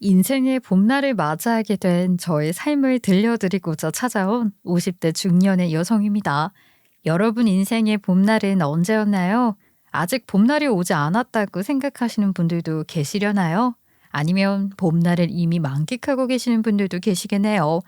인생의 봄날을 맞이하게 된 저의 삶을 들려드리고자 찾아온 50대 중년의 여성입니다. 여러분 인생의 봄날은 언제였나요? 아직 봄날이 오지 않았다고 생각하시는 분들도 계시려나요? 아니면 봄날을 이미 만끽하고 계시는 분들도 계시겠네요.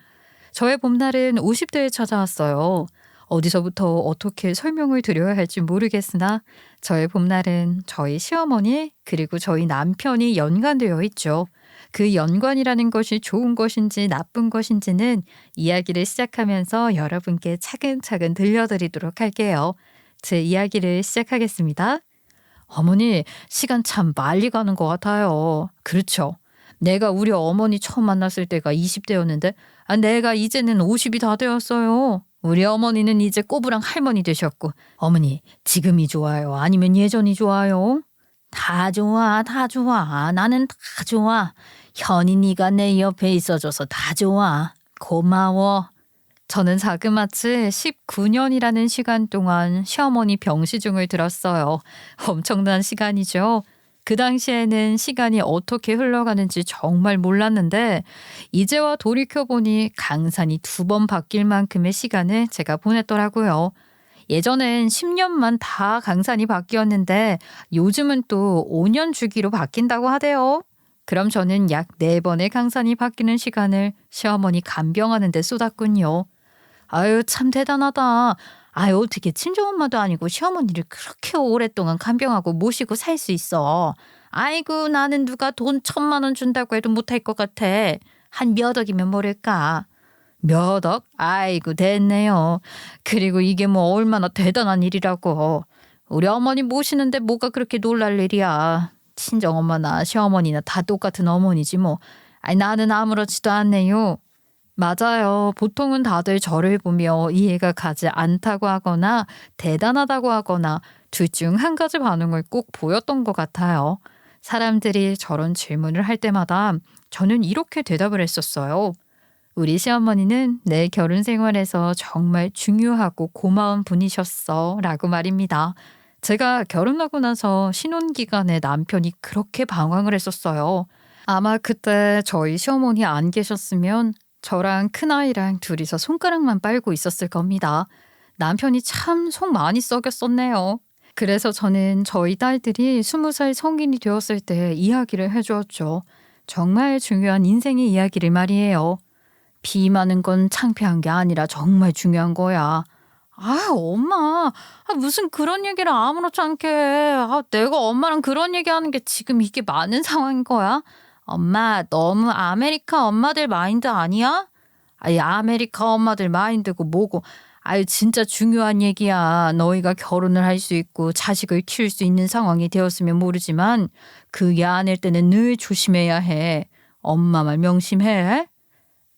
저의 봄날은 50대에 찾아왔어요. 어디서부터 어떻게 설명을 드려야 할지 모르겠으나 저의 봄날은 저희 시어머니 그리고 저희 남편이 연관되어 있죠. 그 연관이라는 것이 좋은 것인지 나쁜 것인지는 이야기를 시작하면서 여러분께 차근차근 들려드리도록 할게요. 제 이야기를 시작하겠습니다. 어머니, 시간 참 빨리 가는 것 같아요. 그렇죠. 내가 우리 어머니 처음 만났을 때가 20대였는데 내가 이제는 50이 다 되었어요. 우리 어머니는 이제 꼬부랑 할머니 되셨고 어머니, 지금이 좋아요? 아니면 예전이 좋아요? 다 좋아, 다 좋아. 나는 다 좋아. 현인이가 내 옆에 있어줘서 다 좋아. 고마워. 저는 자그마치 19년이라는 시간 동안 시어머니 병시중을 들었어요. 엄청난 시간이죠. 그 당시에는 시간이 어떻게 흘러가는지 정말 몰랐는데 이제와 돌이켜보니 강산이 2번 바뀔 만큼의 시간을 제가 보냈더라고요. 예전엔 10년만 다 강산이 바뀌었는데 요즘은 또 5년 주기로 바뀐다고 하대요. 그럼 저는 약 4번의 강산이 바뀌는 시간을 시어머니 간병하는 데 쏟았군요. 아유, 참 대단하다. 아유, 어떻게 친정엄마도 아니고 시어머니를 그렇게 오랫동안 간병하고 모시고 살 수 있어. 아이고, 나는 누가 돈 1,000만 원 준다고 해도 못할 것 같아. 한 몇 억이면 모를까. 몇 억? 아이고, 됐네요. 그리고 이게 뭐 얼마나 대단한 일이라고. 우리 어머니 모시는데 뭐가 그렇게 놀랄 일이야. 친정엄마나 시어머니나 다 똑같은 어머니지 뭐. 아니, 나는 아무렇지도 않네요. 맞아요. 보통은 다들 저를 보며 이해가 가지 않다고 하거나 대단하다고 하거나 둘 중 한 가지 반응을 꼭 보였던 것 같아요. 사람들이 저런 질문을 할 때마다 저는 이렇게 대답을 했었어요. 우리 시어머니는 내 결혼 생활에서 정말 중요하고 고마운 분이셨어 라고 말입니다. 제가 결혼하고 나서 신혼기간에 남편이 그렇게 방황을 했었어요. 아마 그때 저희 시어머니 안 계셨으면 저랑 큰아이랑 둘이서 손가락만 빨고 있었을 겁니다. 남편이 참 속 많이 썩였었네요. 그래서 저는 저희 딸들이 20살 성인이 되었을 때 이야기를 해주었죠. 정말 중요한 인생의 이야기를 말이에요. 비 많은 건 창피한 게 아니라 정말 중요한 거야. 아, 엄마. 무슨 그런 얘기를 아무렇지 않게 해. 내가 엄마랑 그런 얘기하는 게 지금 이게 많은 상황인 거야? 엄마, 너무 아메리카 엄마들 마인드 아니야? 아이, 아메리카 엄마들 마인드고 뭐고. 아유, 진짜 중요한 얘기야. 너희가 결혼을 할 수 있고 자식을 키울 수 있는 상황이 되었으면 모르지만 그게 아닐 때는 늘 조심해야 해. 엄마 말 명심해.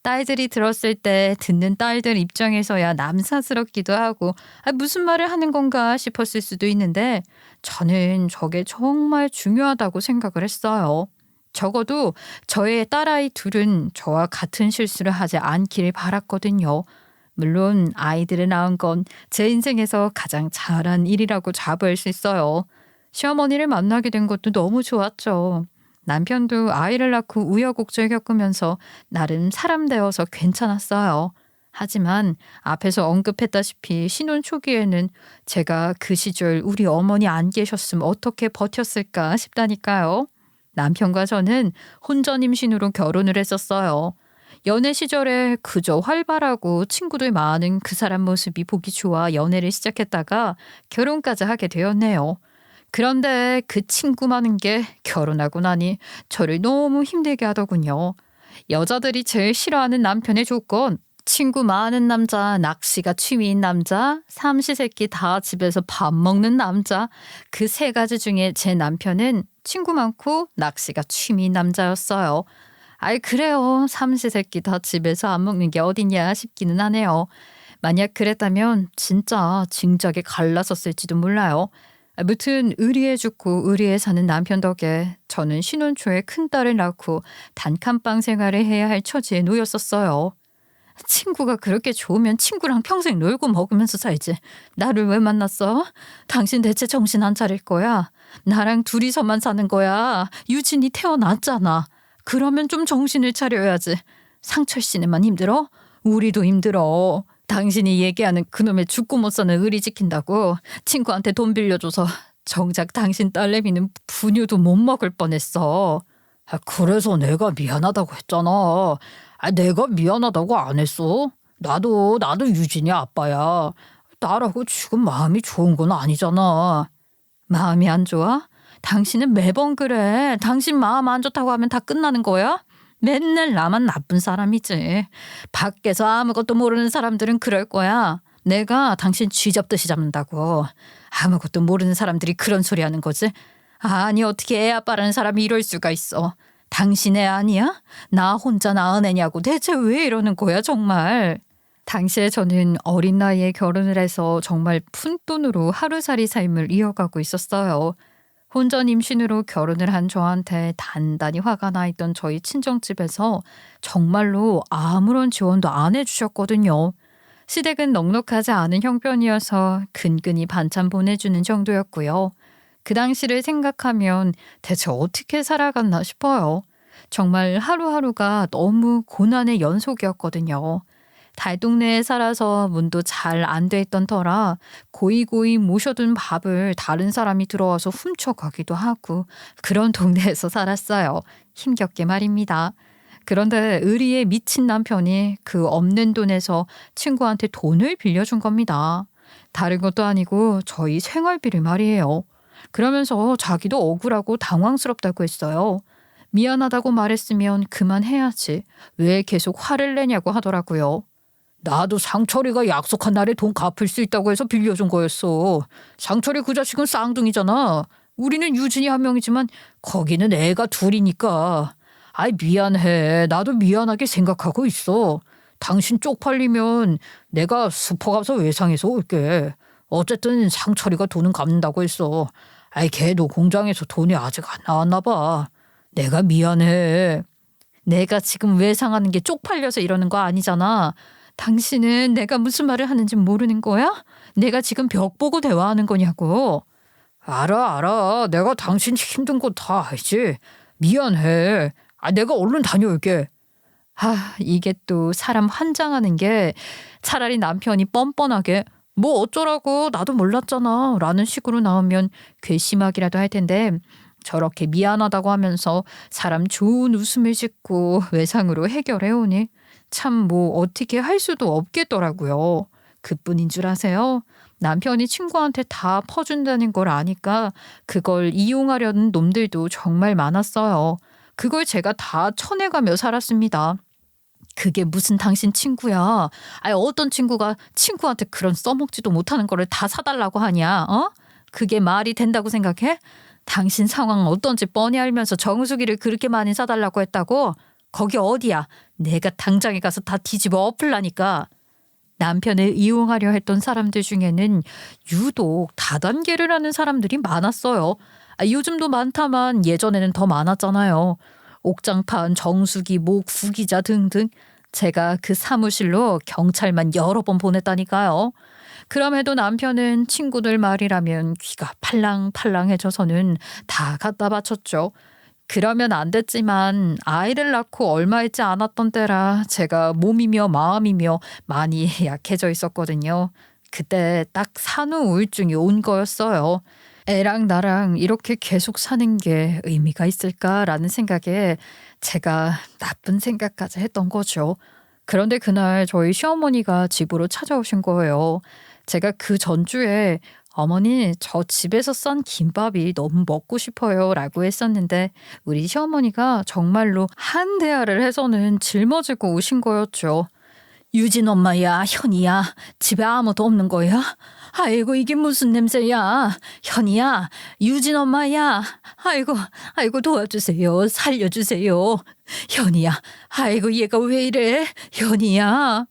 딸들이 들었을 때 듣는 딸들 입장에서야 남사스럽기도 하고 무슨 말을 하는 건가 싶었을 수도 있는데 저는 저게 정말 중요하다고 생각을 했어요. 적어도 저의 딸아이 둘은 저와 같은 실수를 하지 않기를 바랐거든요. 물론 아이들을 낳은 건 제 인생에서 가장 잘한 일이라고 자부할 수 있어요. 시어머니를 만나게 된 것도 너무 좋았죠. 남편도 아이를 낳고 우여곡절 겪으면서 나름 사람 되어서 괜찮았어요. 하지만 앞에서 언급했다시피 신혼 초기에는 제가 그 시절 우리 어머니 안 계셨으면 어떻게 버텼을까 싶다니까요. 남편과 저는 혼전 임신으로 결혼을 했었어요. 연애 시절에 그저 활발하고 친구들 많은 그 사람 모습이 보기 좋아 연애를 시작했다가 결혼까지 하게 되었네요. 그런데 그 친구 많은 게 결혼하고 나니 저를 너무 힘들게 하더군요. 여자들이 제일 싫어하는 남편의 조건, 친구 많은 남자, 낚시가 취미인 남자, 삼시세끼 다 집에서 밥 먹는 남자, 그 3가지 중에 제 남편은 친구 많고 낚시가 취미인 남자였어요. 아이, 그래요. 삼시세끼 다 집에서 안 먹는 게 어딨냐 싶기는 하네요. 만약 그랬다면 진짜 징작에 갈라섰을지도 몰라요. 아무튼 의리에 죽고 의리에 사는 남편 덕에 저는 신혼 초에 큰딸을 낳고 단칸방 생활을 해야 할 처지에 놓였었어요. 친구가 그렇게 좋으면 친구랑 평생 놀고 먹으면서 살지. 나를 왜 만났어? 당신 대체 정신 안 차릴 거야? 나랑 둘이서만 사는 거야. 유진이 태어났잖아. 그러면 좀 정신을 차려야지. 상철 씨네만 힘들어? 우리도 힘들어. 당신이 얘기하는 그놈의 죽고 못 사는 의리 지킨다고 친구한테 돈 빌려줘서 정작 당신 딸내미는 분유도 못 먹을 뻔했어. 그래서 내가 미안하다고 했잖아. 내가 미안하다고 안 했어? 나도 유진이 아빠야. 나라고 지금 마음이 좋은 건 아니잖아. 마음이 안 좋아? 당신은 매번 그래. 당신 마음 안 좋다고 하면 다 끝나는 거야? 맨날 나만 나쁜 사람이지. 밖에서 아무것도 모르는 사람들은 그럴 거야. 내가 당신 쥐잡듯이 잡는다고. 아무것도 모르는 사람들이 그런 소리 하는 거지. 아니 어떻게 애 아빠라는 사람이 이럴 수가 있어. 당신 애 아니야? 나 혼자 낳은 애냐고. 대체 왜 이러는 거야 정말. 당시에 저는 어린 나이에 결혼을 해서 정말 푼돈으로 하루살이 삶을 이어가고 있었어요. 혼전 임신으로 결혼을 한 저한테 단단히 화가 나 있던 저희 친정집에서 정말로 아무런 지원도 안 해주셨거든요. 시댁은 넉넉하지 않은 형편이어서 근근히 반찬 보내주는 정도였고요. 그 당시를 생각하면 대체 어떻게 살아갔나 싶어요. 정말 하루하루가 너무 고난의 연속이었거든요. 달동네에 살아서 문도 잘 안 돼 있던 터라 고이고이 모셔둔 밥을 다른 사람이 들어와서 훔쳐가기도 하고 그런 동네에서 살았어요. 힘겹게 말입니다. 그런데 의리에 미친 남편이 그 없는 돈에서 친구한테 돈을 빌려준 겁니다. 다른 것도 아니고 저희 생활비를 말이에요. 그러면서 자기도 억울하고 당황스럽다고 했어요. 미안하다고 말했으면 그만해야지. 왜 계속 화를 내냐고 하더라고요. 나도 상철이가 약속한 날에 돈 갚을 수 있다고 해서 빌려준 거였어. 상철이 그 자식은 쌍둥이잖아. 우리는 유진이 한 명이지만 거기는 애가 둘이니까. 아이 미안해. 나도 미안하게 생각하고 있어. 당신 쪽팔리면 내가 슈퍼 가서 외상해서 올게. 어쨌든 상철이가 돈은 갚는다고 했어. 아이 걔도 공장에서 돈이 아직 안 나왔나 봐. 내가 미안해. 내가 지금 외상하는 게 쪽팔려서 이러는 거 아니잖아. 당신은 내가 무슨 말을 하는지 모르는 거야? 내가 지금 벽 보고 대화하는 거냐고. 알아. 내가 당신 힘든 거 다 알지. 미안해. 내가 얼른 다녀올게. 이게 또 사람 환장하는 게 차라리 남편이 뻔뻔하게 뭐 어쩌라고 나도 몰랐잖아 라는 식으로 나오면 괘씸하기라도 할 텐데 저렇게 미안하다고 하면서 사람 좋은 웃음을 짓고 외상으로 해결해오니 참 뭐 어떻게 할 수도 없겠더라고요. 그뿐인 줄 아세요? 남편이 친구한테 다 퍼준다는 걸 아니까 그걸 이용하려는 놈들도 정말 많았어요. 그걸 제가 다 쳐내가며 살았습니다. 그게 무슨 당신 친구야. 어떤 친구가 친구한테 그런 써먹지도 못하는 거를 다 사달라고 하냐. 그게 말이 된다고 생각해? 당신 상황 어떤지 뻔히 알면서 정수기를 그렇게 많이 사달라고 했다고? 거기 어디야? 내가 당장에 가서 다 뒤집어 엎으려니까. 남편을 이용하려 했던 사람들 중에는 유독 다단계를 하는 사람들이 많았어요. 요즘도 많다만 예전에는 더 많았잖아요. 옥장판, 정수기, 목, 구기자 등등. 제가 그 사무실로 경찰만 여러 번 보냈다니까요. 그럼에도 남편은 친구들 말이라면 귀가 팔랑팔랑해져서는 다 갖다 바쳤죠. 그러면 안 됐지만 아이를 낳고 얼마 있지 않았던 때라 제가 몸이며 마음이며 많이 약해져 있었거든요. 그때 딱 산후 우울증이 온 거였어요. 애랑 나랑 이렇게 계속 사는 게 의미가 있을까라는 생각에 제가 나쁜 생각까지 했던 거죠. 그런데 그날 저희 시어머니가 집으로 찾아오신 거예요. 제가 그 전주에 어머니 저 집에서 싼 김밥이 너무 먹고 싶어요 라고 했었는데 우리 시어머니가 정말로 한 대화를 해서는 짊어지고 오신 거였죠. 유진 엄마야, 현이야, 집에 아무도 없는 거야? 아이고 이게 무슨 냄새야. 현이야, 유진 엄마야. 아이고 도와주세요. 살려주세요. 현이야, 아이고 얘가 왜 이래. 현이야.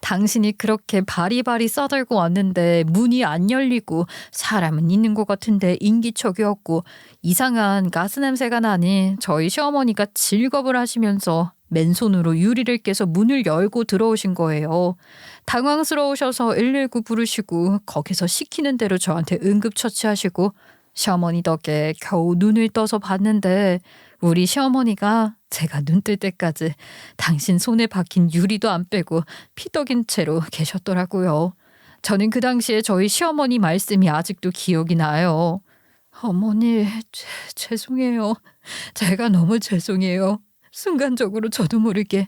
당신이 그렇게 바리바리 싸들고 왔는데 문이 안 열리고 사람은 있는 것 같은데 인기척이었고 이상한 가스 냄새가 나니 저희 시어머니가 질겁을 하시면서 맨손으로 유리를 깨서 문을 열고 들어오신 거예요. 당황스러우셔서 119 부르시고 거기서 시키는 대로 저한테 응급처치하시고 시어머니 덕에 겨우 눈을 떠서 봤는데 우리 시어머니가 제가 눈 뜰 때까지 당신 손에 박힌 유리도 안 빼고 피떡인 채로 계셨더라고요. 저는 그 당시에 저희 시어머니 말씀이 아직도 기억이 나요. 어머니, 죄송해요. 제가 너무 죄송해요. 순간적으로 저도 모르게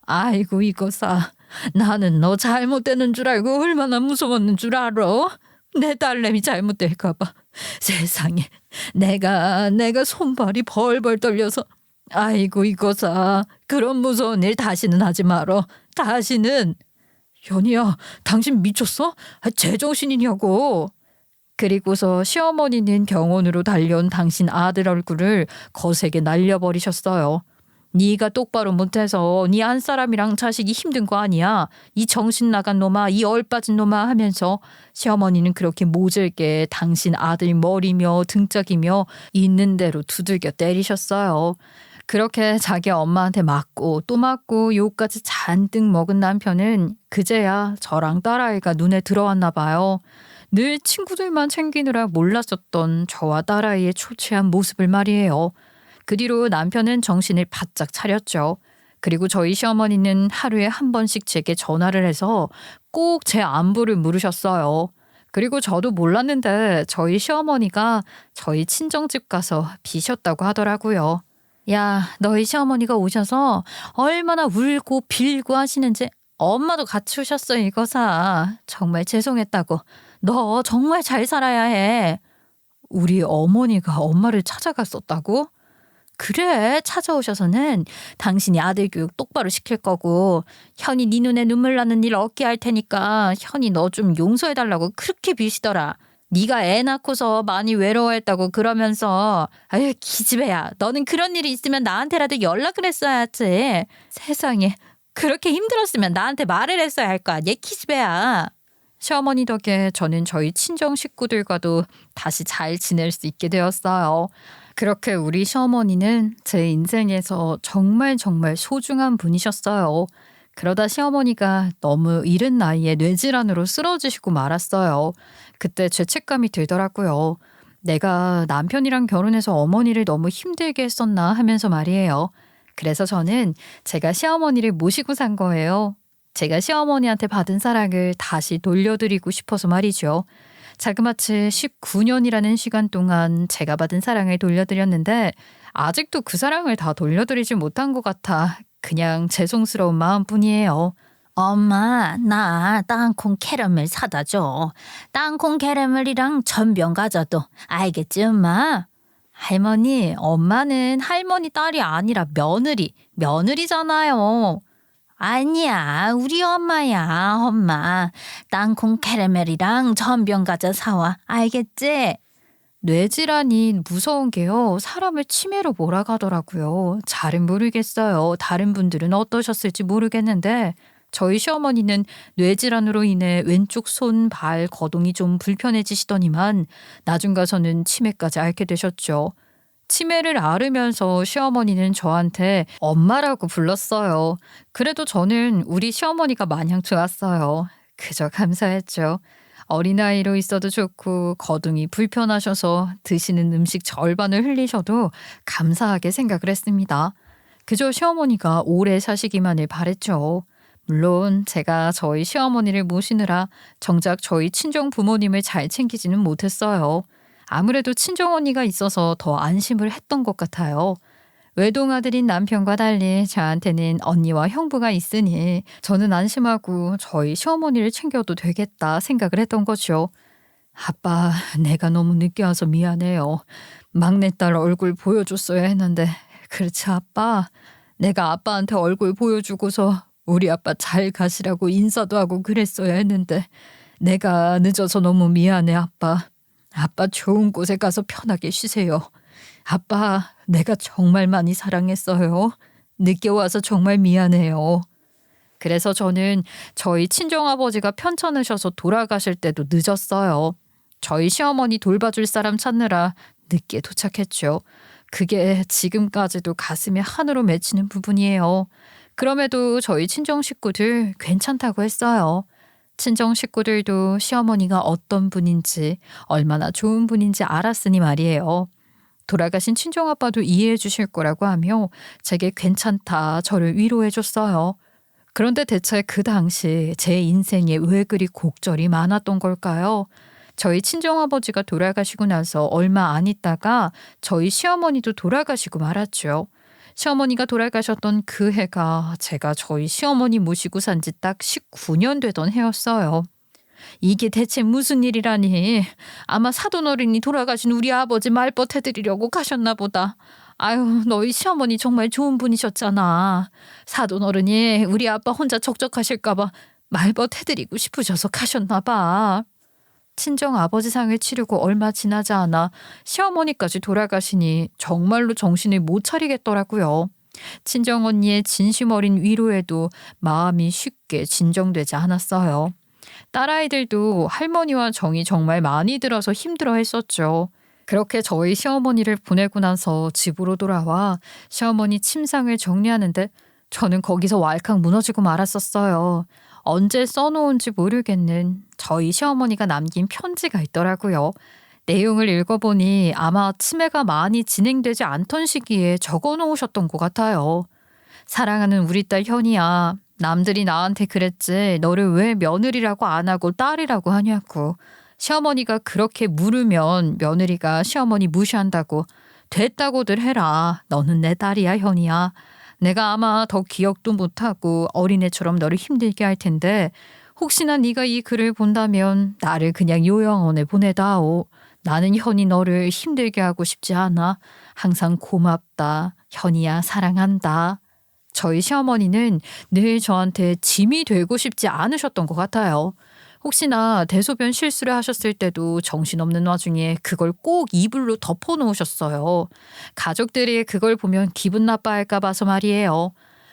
아이고 이거사. 나는 너 잘못되는 줄 알고 얼마나 무서웠는 줄 알아? 내 딸내미 잘못될까 봐. 세상에. 내가 손발이 벌벌 떨려서 아이고 이거사. 그런 무서운 일 다시는 하지 말어. 다시는. 현이야, 당신 미쳤어? 제정신이냐고. 그리고서 시어머니는 병원으로 달려온 당신 아들 얼굴을 거세게 날려버리셨어요. 네가 똑바로 못해서 네 한 사람이랑 자식이 힘든 거 아니야. 이 정신 나간 놈아, 이 얼빠진 놈아 하면서 시어머니는 그렇게 모질게 당신 아들 머리며 등짝이며 있는 대로 두들겨 때리셨어요. 그렇게 자기 엄마한테 맞고 또 맞고 욕까지 잔뜩 먹은 남편은 그제야 저랑 딸아이가 눈에 들어왔나 봐요. 늘 친구들만 챙기느라 몰랐었던 저와 딸아이의 초췌한 모습을 말이에요. 그 뒤로 남편은 정신을 바짝 차렸죠. 그리고 저희 시어머니는 하루에 한 번씩 제게 전화를 해서 꼭 제 안부를 물으셨어요. 그리고 저도 몰랐는데 저희 시어머니가 저희 친정집 가서 비셨다고 하더라고요. 야, 너희 시어머니가 오셔서 얼마나 울고 빌고 하시는지 엄마도 같이 오셨어 이거사. 정말 죄송했다고. 너 정말 잘 살아야 해. 우리 어머니가 엄마를 찾아갔었다고? 그래, 찾아오셔서는 당신이 아들 교육 똑바로 시킬 거고 현이 네 눈에 눈물 나는 일 없게 할 테니까 현이 너 좀 용서해달라고 그렇게 비시더라. 네가 애 낳고서 많이 외로워했다고 그러면서 아유 기집애야. 너는 그런 일이 있으면 나한테라도 연락을 했어야지. 세상에. 그렇게 힘들었으면 나한테 말을 했어야 할 거 아니야 기집애야. 시어머니 덕에 저는 저희 친정 식구들과도 다시 잘 지낼 수 있게 되었어요. 그렇게 우리 시어머니는 제 인생에서 정말 소중한 분이셨어요. 그러다 시어머니가 너무 이른 나이에 뇌질환으로 쓰러지시고 말았어요. 그때 죄책감이 들더라고요. 내가 남편이랑 결혼해서 어머니를 너무 힘들게 했었나 하면서 말이에요. 그래서 저는 제가 시어머니를 모시고 산 거예요. 제가 시어머니한테 받은 사랑을 다시 돌려드리고 싶어서 말이죠. 자그마치 19년이라는 시간 동안 제가 받은 사랑을 돌려드렸는데 아직도 그 사랑을 다 돌려드리지 못한 것 같아 그냥 죄송스러운 마음뿐이에요. 엄마, 나 땅콩 캐러멜 사다 줘. 땅콩 캐러멜이랑 전병 가져도. 알겠지, 엄마? 할머니, 엄마는 할머니 딸이 아니라 며느리잖아요. 아니야, 우리 엄마야, 엄마. 땅콩 캐러멜이랑 전병 가져 사와. 알겠지? 뇌질환이 무서운 게요. 사람을 치매로 몰아가더라고요. 잘은 모르겠어요. 다른 분들은 어떠셨을지 모르겠는데 저희 시어머니는 뇌질환으로 인해 왼쪽 손, 발, 거동이 좀 불편해지시더니만 나중 가서는 치매까지 앓게 되셨죠. 치매를 앓으면서 시어머니는 저한테 엄마라고 불렀어요. 그래도 저는 우리 시어머니가 마냥 좋았어요. 그저 감사했죠. 어린아이로 있어도 좋고 거둥이 불편하셔서 드시는 음식 절반을 흘리셔도 감사하게 생각을 했습니다. 그저 시어머니가 오래 사시기만을 바랬죠. 물론 제가 저희 시어머니를 모시느라 정작 저희 친정 부모님을 잘 챙기지는 못했어요. 아무래도 친정언니가 있어서 더 안심을 했던 것 같아요. 외동아들인 남편과 달리 저한테는 언니와 형부가 있으니 저는 안심하고 저희 시어머니를 챙겨도 되겠다 생각을 했던 거죠. 아빠, 내가 너무 늦게 와서 미안해요. 막내딸 얼굴 보여줬어야 했는데. 그렇지 아빠. 내가 아빠한테 얼굴 보여주고서 우리 아빠 잘 가시라고 인사도 하고 그랬어야 했는데 내가 늦어서 너무 미안해 아빠. 아빠 좋은 곳에 가서 편하게 쉬세요. 아빠, 내가 정말 많이 사랑했어요. 늦게 와서 정말 미안해요. 그래서 저는 저희 친정아버지가 편찮으셔서 돌아가실 때도 늦었어요. 저희 시어머니 돌봐줄 사람 찾느라 늦게 도착했죠. 그게 지금까지도 가슴에 한으로 맺히는 부분이에요. 그럼에도 저희 친정 식구들 괜찮다고 했어요. 친정 식구들도 시어머니가 어떤 분인지 얼마나 좋은 분인지 알았으니 말이에요. 돌아가신 친정아빠도 이해해 주실 거라고 하며 제게 괜찮다 저를 위로해 줬어요. 그런데 대체 그 당시 제 인생에 왜 그리 곡절이 많았던 걸까요? 저희 친정아버지가 돌아가시고 나서 얼마 안 있다가 저희 시어머니도 돌아가시고 말았죠. 시어머니가 돌아가셨던 그 해가 제가 저희 시어머니 모시고 산지 딱 19년 되던 해였어요. 이게 대체 무슨 일이라니. 아마 사돈어른이 돌아가신 우리 아버지 말벗 해드리려고 가셨나 보다. 아유, 너희 시어머니 정말 좋은 분이셨잖아. 사돈어른이 우리 아빠 혼자 적적하실까 봐 말벗 해드리고 싶으셔서 가셨나 봐. 친정 아버지 상을 치르고 얼마 지나지 않아 시어머니까지 돌아가시니 정말로 정신을 못 차리겠더라고요. 친정 언니의 진심 어린 위로에도 마음이 쉽게 진정되지 않았어요. 딸아이들도 할머니와 정이 정말 많이 들어서 힘들어 했었죠. 그렇게 저희 시어머니를 보내고 나서 집으로 돌아와 시어머니 침상을 정리하는데 저는 거기서 왈칵 무너지고 말았었어요. 언제 써놓은지 모르겠는 저희 시어머니가 남긴 편지가 있더라고요. 내용을 읽어보니 아마 치매가 많이 진행되지 않던 시기에 적어놓으셨던 것 같아요. 사랑하는 우리 딸 현이야. 남들이 나한테 그랬지 너를 왜 며느리라고 안 하고 딸이라고 하냐고. 시어머니가 그렇게 물으면 며느리가 시어머니 무시한다고. 됐다고들 해라. 너는 내 딸이야 현이야. 내가 아마 더 기억도 못하고 어린애처럼 너를 힘들게 할 텐데 혹시나 네가 이 글을 본다면 나를 그냥 요양원에 보내다오. 나는 현이 너를 힘들게 하고 싶지 않아. 항상 고맙다. 현이야 사랑한다. 저희 시어머니는 늘 저한테 짐이 되고 싶지 않으셨던 것 같아요. 혹시나 대소변 실수를 하셨을 때도 정신없는 와중에 그걸 꼭 이불로 덮어놓으셨어요. 가족들이 그걸 보면 기분 나빠할까 봐서 말이에요.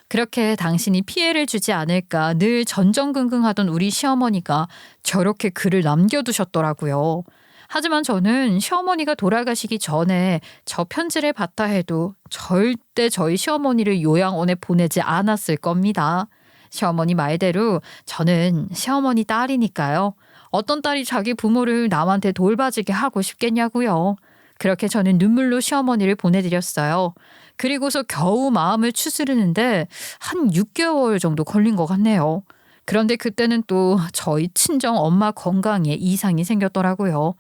그렇게 당신이 피해를 주지 않을까 늘 전전긍긍하던 우리 시어머니가 저렇게 글을 남겨두셨더라고요. 하지만 저는 시어머니가 돌아가시기 전에 저 편지를 봤다 해도 절대 저희 시어머니를 요양원에 보내지 않았을 겁니다. 시어머니 말대로 저는 시어머니 딸이니까요. 어떤 딸이 자기 부모를 남한테 돌봐지게 하고 싶겠냐고요. 그렇게 저는 눈물로 시어머니를 보내드렸어요. 그리고서 겨우 마음을 추스르는데 한 6개월 정도 걸린 것 같네요. 그런데 그때는 또 저희 친정 엄마 건강에 이상이 생겼더라고요.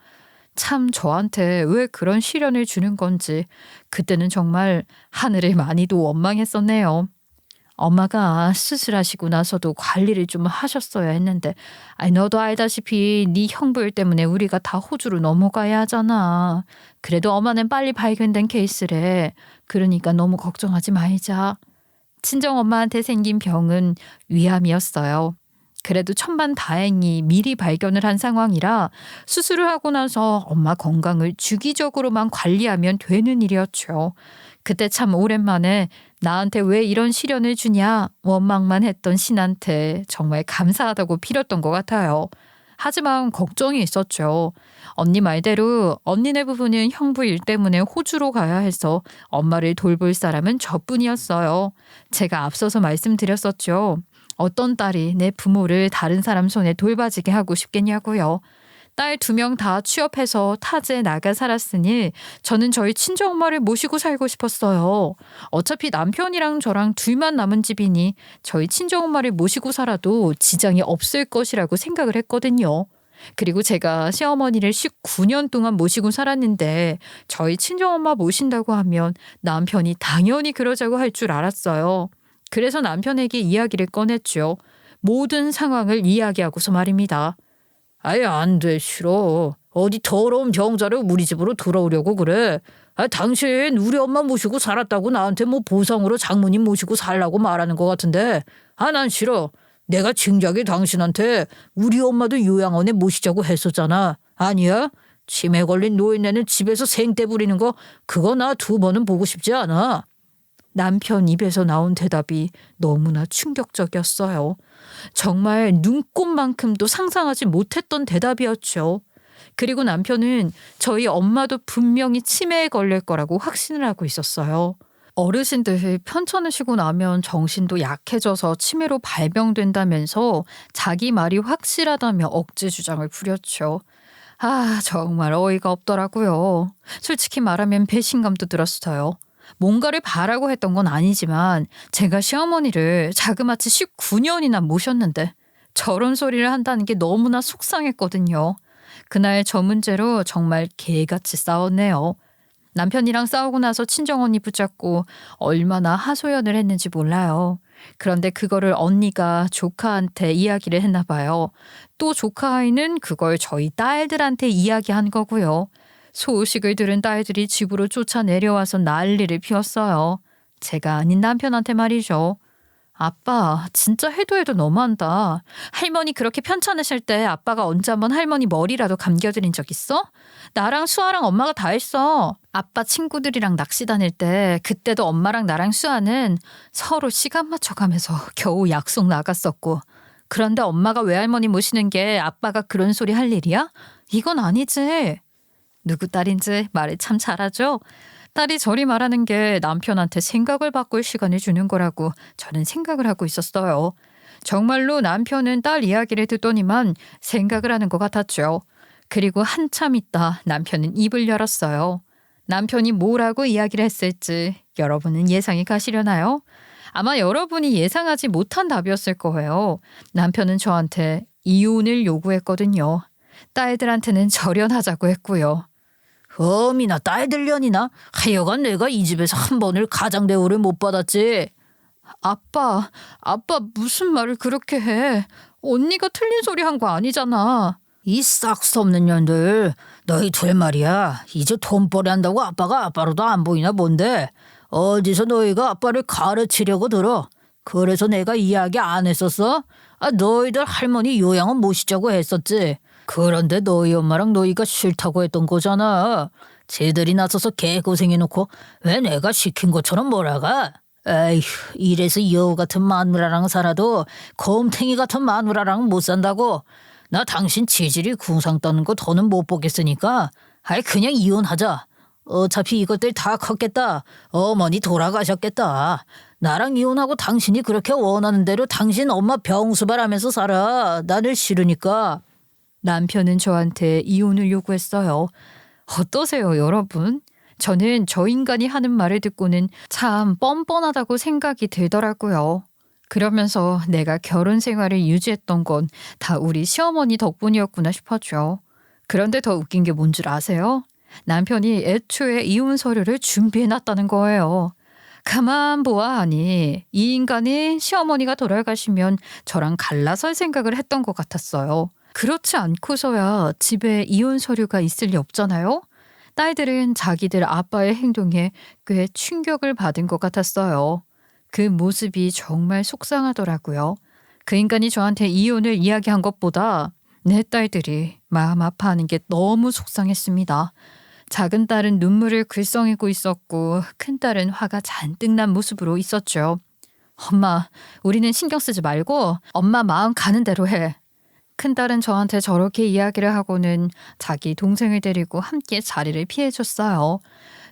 참 저한테 왜 그런 시련을 주는 건지 그때는 정말 하늘을 많이도 원망했었네요. 엄마가 수술하시고 나서도 관리를 좀 하셨어야 했는데 아니 너도 알다시피 네 형부일 때문에 우리가 다 호주로 넘어가야 하잖아. 그래도 엄마는 빨리 발견된 케이스래. 그러니까 너무 걱정하지 말자. 친정엄마한테 생긴 병은 위암이었어요. 그래도 천만다행히 미리 발견을 한 상황이라 수술을 하고 나서 엄마 건강을 주기적으로만 관리하면 되는 일이었죠. 그때 참 오랜만에 나한테 왜 이런 시련을 주냐 원망만 했던 신한테 정말 감사하다고 빌었던 것 같아요. 하지만 걱정이 있었죠. 언니 말대로 언니네 부부는 형부 일 때문에 호주로 가야 해서 엄마를 돌볼 사람은 저뿐이었어요. 제가 앞서서 말씀드렸었죠. 어떤 딸이 내 부모를 다른 사람 손에 돌봐지게 하고 싶겠냐고요. 딸 2명 다 취업해서 타지에 나가 살았으니 저는 저희 친정엄마를 모시고 살고 싶었어요. 어차피 남편이랑 저랑 둘만 남은 집이니 저희 친정엄마를 모시고 살아도 지장이 없을 것이라고 생각을 했거든요. 그리고 제가 시어머니를 19년 동안 모시고 살았는데 저희 친정엄마 모신다고 하면 남편이 당연히 그러자고 할 줄 알았어요. 그래서 남편에게 이야기를 꺼냈죠. 모든 상황을 이야기하고서 말입니다. 아예 안 돼, 싫어. 어디 더러운 병자를 우리 집으로 들어오려고 그래. 당신 우리 엄마 모시고 살았다고 나한테 뭐 보상으로 장모님 모시고 살라고 말하는 것 같은데 난 싫어. 내가 진작에 당신한테 우리 엄마도 요양원에 모시자고 했었잖아. 아니야? 치매 걸린 노인네는 집에서 생떼 부리는 거 그거 나 2번은 보고 싶지 않아. 남편 입에서 나온 대답이 너무나 충격적이었어요. 정말 눈꼽만큼도 상상하지 못했던 대답이었죠. 그리고 남편은 저희 엄마도 분명히 치매에 걸릴 거라고 확신을 하고 있었어요. 어르신들 편찮으 시고 나면 정신도 약해져서 치매로 발병된다면서 자기 말이 확실하다며 억지 주장을 부렸죠. 정말 어이가 없더라고요. 솔직히 말하면 배신감도 들었어요. 뭔가를 바라고 했던 건 아니지만 제가 시어머니를 자그마치 19년이나 모셨는데 저런 소리를 한다는 게 너무나 속상했거든요. 그날 저 문제로 정말 개같이 싸웠네요. 남편이랑 싸우고 나서 친정언니 붙잡고 얼마나 하소연을 했는지 몰라요. 그런데 그거를 언니가 조카한테 이야기를 했나 봐요. 또 조카 아이는 그걸 저희 딸들한테 이야기한 거고요. 소식을 들은 딸들이 집으로 쫓아 내려와서 난리를 피웠어요. 제가 아닌 남편한테 말이죠. 아빠, 진짜 해도 해도 너무한다. 할머니 그렇게 편찮으실 때 아빠가 언제 한번 할머니 머리라도 감겨드린 적 있어? 나랑 수아랑 엄마가 다 했어. 아빠 친구들이랑 낚시 다닐 때 그때도 엄마랑 나랑 수아는 서로 시간 맞춰가면서 겨우 약속 나갔었고. 그런데 엄마가 외할머니 모시는 게 아빠가 그런 소리 할 일이야? 이건 아니지. 누구 딸인지 말을 참 잘하죠? 딸이 저리 말하는 게 남편한테 생각을 바꿀 시간을 주는 거라고 저는 생각을 하고 있었어요. 정말로 남편은 딸 이야기를 듣더니만 생각을 하는 것 같았죠. 그리고 한참 있다 남편은 입을 열었어요. 남편이 뭐라고 이야기를 했을지 여러분은 예상이 가시려나요? 아마 여러분이 예상하지 못한 답이었을 거예요. 남편은 저한테 이혼을 요구했거든요. 딸들한테는 절연하자고 했고요. 어미나 딸들년이나 하여간 내가 이 집에서 한 번을 가장 대우를 못 받았지. 아빠 무슨 말을 그렇게 해. 언니가 틀린 소리 한 거 아니잖아. 이 싹수 없는 년들, 너희 둘 말이야. 이제 돈벌이 한다고 아빠가 아빠로도 안 보이나 본데 어디서 너희가 아빠를 가르치려고 들어. 그래서 내가 이야기 안 했었어? 너희들 할머니 요양은 모시자고 했었지. 그런데 너희 엄마랑 너희가 싫다고 했던 거잖아. 쟤들이 나서서 개고생해놓고 왜 내가 시킨 것처럼 몰아가? 에휴, 이래서 여우 같은 마누라랑 살아도 곰탱이 같은 마누라랑 못 산다고. 나 당신 지질이 궁상 떠는 거 더는 못 보겠으니까 그냥 이혼하자. 어차피 이것들 다 컸겠다. 어머니 돌아가셨겠다. 나랑 이혼하고 당신이 그렇게 원하는 대로 당신 엄마 병수발하면서 살아. 나를 싫으니까. 남편은 저한테 이혼을 요구했어요. 어떠세요, 여러분? 저는 저 인간이 하는 말을 듣고는 참 뻔뻔하다고 생각이 들더라고요. 그러면서 내가 결혼 생활을 유지했던 건 다 우리 시어머니 덕분이었구나 싶었죠. 그런데 더 웃긴 게 뭔 줄 아세요? 남편이 애초에 이혼 서류를 준비해놨다는 거예요. 가만 보아하니 이 인간이 시어머니가 돌아가시면 저랑 갈라설 생각을 했던 것 같았어요. 그렇지 않고서야 집에 이혼 서류가 있을 리 없잖아요. 딸들은 자기들 아빠의 행동에 꽤 충격을 받은 것 같았어요. 그 모습이 정말 속상하더라고요. 그 인간이 저한테 이혼을 이야기한 것보다 내 딸들이 마음 아파하는 게 너무 속상했습니다. 작은 딸은 눈물을 글썽이고 있었고 큰 딸은 화가 잔뜩 난 모습으로 있었죠. 엄마, 우리는 신경 쓰지 말고 엄마 마음 가는 대로 해. 큰딸은 저한테 저렇게 이야기를 하고는 자기 동생을 데리고 함께 자리를 피해줬어요.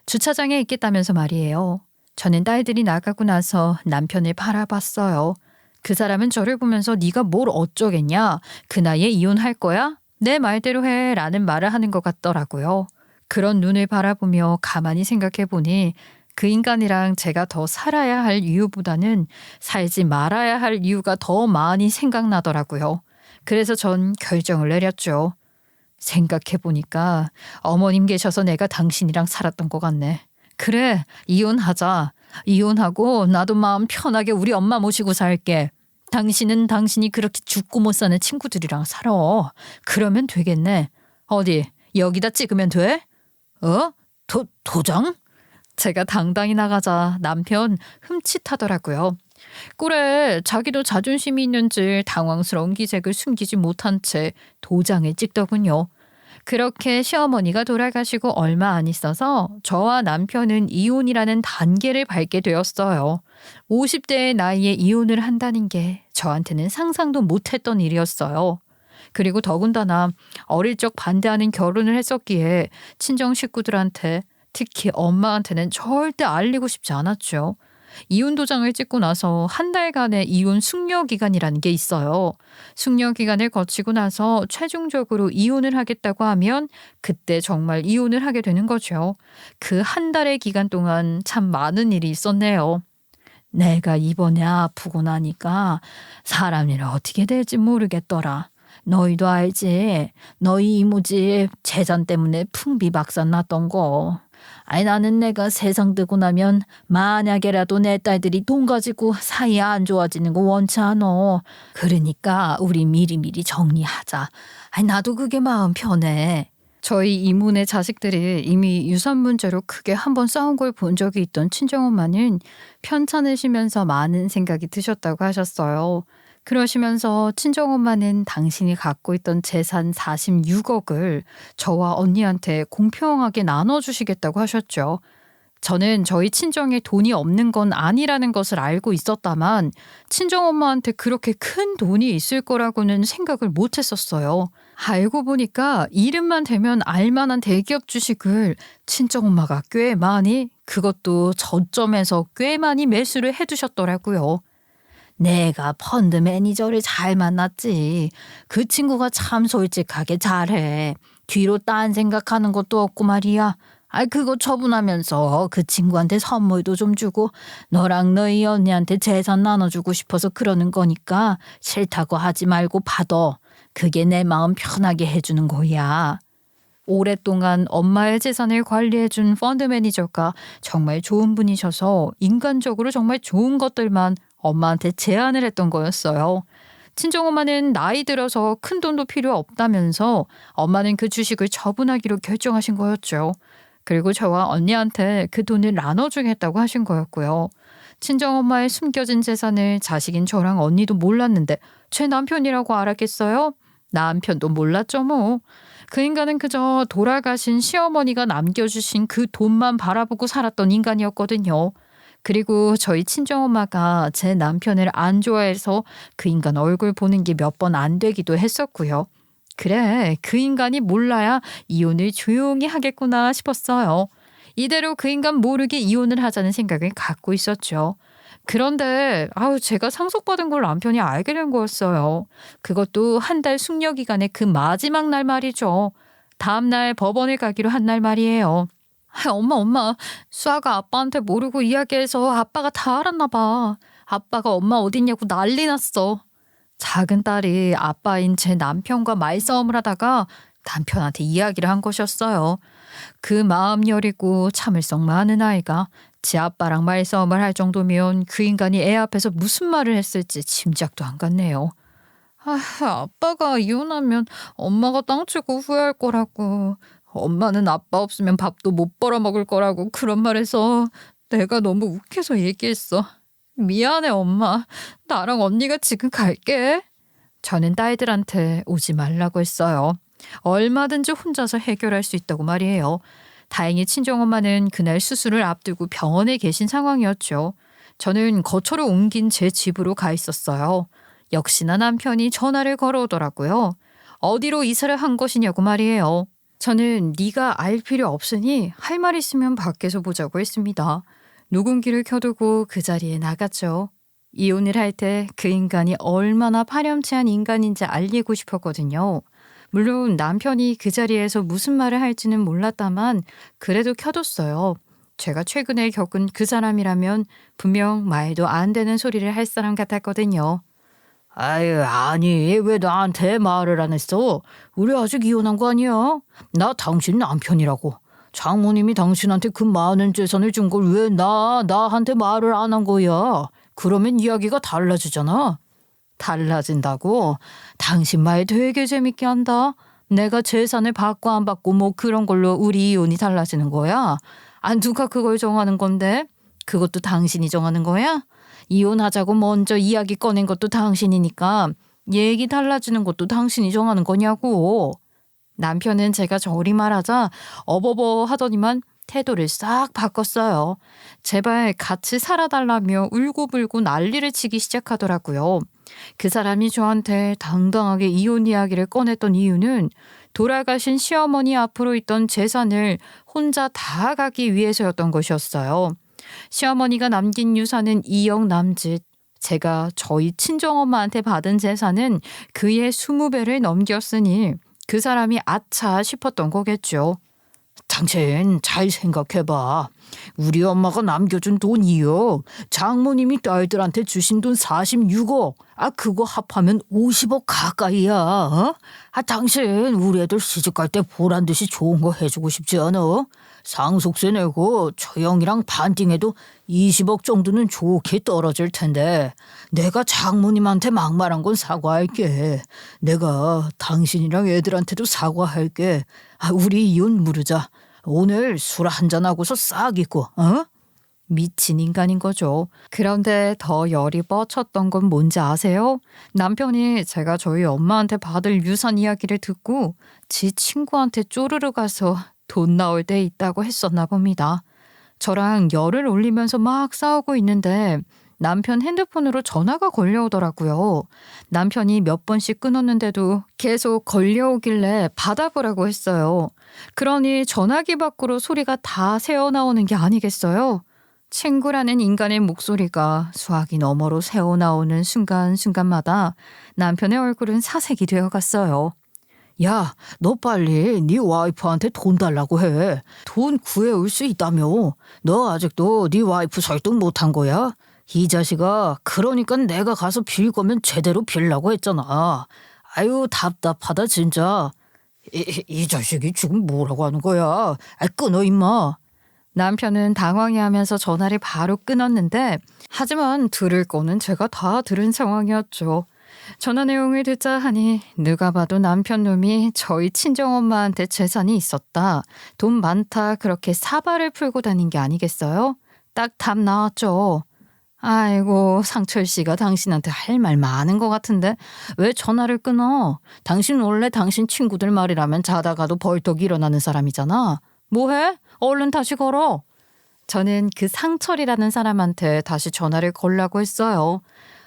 주차장에 있겠다면서 말이에요. 저는 딸들이 나가고 나서 남편을 바라봤어요. 그 사람은 저를 보면서 네가 뭘 어쩌겠냐? 그 나이에 이혼할 거야? 내 말대로 해 라는 말을 하는 것 같더라고요. 그런 눈을 바라보며 가만히 생각해보니 그 인간이랑 제가 더 살아야 할 이유보다는 살지 말아야 할 이유가 더 많이 생각나더라고요. 그래서 전 결정을 내렸죠. 생각해보니까 어머님 계셔서 내가 당신이랑 살았던 것 같네. 그래, 이혼하자. 이혼하고 나도 마음 편하게 우리 엄마 모시고 살게. 당신은 당신이 그렇게 죽고 못 사는 친구들이랑 살아. 그러면 되겠네. 어디 여기다 찍으면 돼? 도장? 제가 당당히 나가자 남편 흠칫하더라고요. 꿀에 자기도 자존심이 있는지 당황스러운 기색을 숨기지 못한 채 도장을 찍더군요. 그렇게 시어머니가 돌아가시고 얼마 안 있어서 저와 남편은 이혼이라는 단계를 밟게 되었어요. 50대의 나이에 이혼을 한다는 게 저한테는 상상도 못했던 일이었어요. 그리고 더군다나 어릴 적 반대하는 결혼을 했었기에 친정 식구들한테 특히 엄마한테는 절대 알리고 싶지 않았죠. 이혼 도장을 찍고 나서 한 달간의 이혼 숙려 기간이라는 게 있어요. 숙려 기간을 거치고 나서 최종적으로 이혼을 하겠다고 하면 그때 정말 이혼을 하게 되는 거죠. 그 한 달의 기간 동안 참 많은 일이 있었네요. 내가 이번에 아프고 나니까 사람 일 어떻게 될지 모르겠더라. 너희도 알지? 너희 이모집 재산 때문에 풍비박산 났던 거. 아니 나는 내가 세상 뜨고 나면 만약에라도 내 딸들이 돈 가지고 사이 안 좋아지는 거 원치 않어. 그러니까 우리 미리미리 정리하자. 아니 나도 그게 마음 편해. 저희 이모네 자식들이 이미 유산 문제로 크게 한번 싸운 걸 본 적이 있던 친정엄마는 편찮으시면서 많은 생각이 드셨다고 하셨어요. 그러시면서 친정엄마는 당신이 갖고 있던 재산 46억을 저와 언니한테 공평하게 나눠주시겠다고 하셨죠. 저는 저희 친정에 돈이 없는 건 아니라는 것을 알고 있었다만 친정엄마한테 그렇게 큰 돈이 있을 거라고는 생각을 못 했었어요. 알고 보니까 이름만 대면 알만한 대기업 주식을 친정엄마가 꽤 많이, 그것도 저점에서 꽤 많이 매수를 해두셨더라고요. 내가 펀드 매니저를 잘 만났지. 그 친구가 참 솔직하게 잘해. 뒤로 딴 생각하는 것도 없고 말이야. 그거 처분하면서 그 친구한테 선물도 좀 주고 너랑 너희 언니한테 재산 나눠주고 싶어서 그러는 거니까 싫다고 하지 말고 받아. 그게 내 마음 편하게 해주는 거야. 오랫동안 엄마의 재산을 관리해준 펀드 매니저가 정말 좋은 분이셔서 인간적으로 정말 좋은 것들만 엄마한테 제안을 했던 거였어요. 친정엄마는 나이 들어서 큰 돈도 필요 없다면서 엄마는 그 주식을 처분하기로 결정하신 거였죠. 그리고 저와 언니한테 그 돈을 나눠주겠다고 하신 거였고요. 친정엄마의 숨겨진 재산을 자식인 저랑 언니도 몰랐는데 제 남편이라고 알았겠어요? 남편도 몰랐죠 뭐. 그 인간은 그저 돌아가신 시어머니가 남겨주신 그 돈만 바라보고 살았던 인간이었거든요. 그리고 저희 친정엄마가 제 남편을 안 좋아해서 그 인간 얼굴 보는 게 몇 번 안 되기도 했었고요. 그래, 그 인간이 몰라야 이혼을 조용히 하겠구나 싶었어요. 이대로 그 인간 모르게 이혼을 하자는 생각을 갖고 있었죠. 그런데 제가 상속받은 걸 남편이 알게 된 거였어요. 그것도 한 달 숙려 기간의 그 마지막 날 말이죠. 다음 날 법원에 가기로 한 날 말이에요. 엄마. 수아가 아빠한테 모르고 이야기해서 아빠가 다 알았나 봐. 아빠가 엄마 어딨냐고 난리 났어. 작은 딸이 아빠인 제 남편과 말싸움을 하다가 남편한테 이야기를 한 것이었어요. 그 마음 여리고 참을성 많은 아이가 지 아빠랑 말싸움을 할 정도면 그 인간이 애 앞에서 무슨 말을 했을지 짐작도 안 갔네요. 아빠가 이혼하면 엄마가 땅 치고 후회할 거라고. 엄마는 아빠 없으면 밥도 못 벌어 먹을 거라고 그런 말해서 내가 너무 욱해서 얘기했어. 미안해 엄마. 나랑 언니가 지금 갈게. 저는 딸들한테 오지 말라고 했어요. 얼마든지 혼자서 해결할 수 있다고 말이에요. 다행히 친정엄마는 그날 수술을 앞두고 병원에 계신 상황이었죠. 저는 거처를 옮긴 제 집으로 가 있었어요. 역시나 남편이 전화를 걸어오더라고요. 어디로 이사를 한 것이냐고 말이에요. 저는 네가 알 필요 없으니 할 말 있으면 밖에서 보자고 했습니다. 녹음기를 켜두고 그 자리에 나갔죠. 이혼을 할 때 그 인간이 얼마나 파렴치한 인간인지 알리고 싶었거든요. 물론 남편이 그 자리에서 무슨 말을 할지는 몰랐다만 그래도 켜뒀어요. 제가 최근에 겪은 그 사람이라면 분명 말도 안 되는 소리를 할 사람 같았거든요. 아니 왜 나한테 말을 안 했어? 우리 아직 이혼한 거 아니야? 나 당신 남편이라고. 장모님이 당신한테 그 많은 재산을 준 걸 왜 나한테 말을 안 한 거야? 그러면 이야기가 달라지잖아. 달라진다고? 당신 말 되게 재밌게 한다. 내가 재산을 받고 안 받고 뭐 그런 걸로 우리 이혼이 달라지는 거야? 누가 그걸 정하는 건데? 그것도 당신이 정하는 거야? 이혼하자고 먼저 이야기 꺼낸 것도 당신이니까 얘기 달라지는 것도 당신이 정하는 거냐고. 남편은 제가 저리 말하자 어버버 하더니만 태도를 싹 바꿨어요. 제발 같이 살아달라며 울고불고 난리를 치기 시작하더라고요. 그 사람이 저한테 당당하게 이혼 이야기를 꺼냈던 이유는 돌아가신 시어머니 앞으로 있던 재산을 혼자 다 가기 위해서였던 것이었어요. 시어머니가 남긴 유산은 2억 남짓. 제가 저희 친정엄마한테 받은 재산은 그의 20배를 넘겼으니 그 사람이 아차 싶었던 거겠죠. 당신 잘 생각해봐. 우리 엄마가 남겨준 돈 2억, 장모님이 딸들한테 주신 돈 46억, 그거 합하면 50억 가까이야. 어? 당신 우리 애들 시집갈 때 보란듯이 좋은 거 해주고 싶지 않아? 상속세 내고 처형이랑 반띵해도 20억 정도는 좋게 떨어질 텐데 내가 장모님한테 막말한 건 사과할게. 내가 당신이랑 애들한테도 사과할게. 우리 이혼 무르자. 오늘 술 한잔하고서 싹 잊고, 어? 미친 인간인 거죠. 그런데 더 열이 뻗쳤던 건 뭔지 아세요? 남편이 제가 저희 엄마한테 받을 유산 이야기를 듣고 지 친구한테 쪼르르 가서 돈 나올 때 있다고 했었나 봅니다. 저랑 열을 올리면서 막 싸우고 있는데 남편 핸드폰으로 전화가 걸려오더라고요. 남편이 몇 번씩 끊었는데도 계속 걸려오길래 받아보라고 했어요. 그러니 전화기 밖으로 소리가 다 새어나오는 게 아니겠어요? 친구라는 인간의 목소리가 수화기 너머로 새어나오는 순간순간마다 남편의 얼굴은 사색이 되어갔어요. 야, 너 빨리 네 와이프한테 돈 달라고 해. 돈 구해올 수 있다며. 너 아직도 네 와이프 설득 못한 거야? 이 자식아, 그러니까 내가 가서 빌 거면 제대로 빌라고 했잖아. 아유, 답답하다 진짜. 이 자식이 지금 뭐라고 하는 거야? 끊어 임마. 남편은 당황해하면서 전화를 바로 끊었는데 하지만 들을 거는 제가 다 들은 상황이었죠. 전화 내용을 듣자 하니 누가 봐도 남편 놈이 저희 친정엄마한테 재산이 있었다. 돈 많다 그렇게 사발을 풀고 다닌 게 아니겠어요? 딱 답 나왔죠. 아이고 상철 씨가 당신한테 할 말 많은 것 같은데 왜 전화를 끊어? 당신 원래 당신 친구들 말이라면 자다가도 벌떡 일어나는 사람이잖아. 뭐해? 얼른 다시 걸어. 저는 그 상철이라는 사람한테 다시 전화를 걸라고 했어요.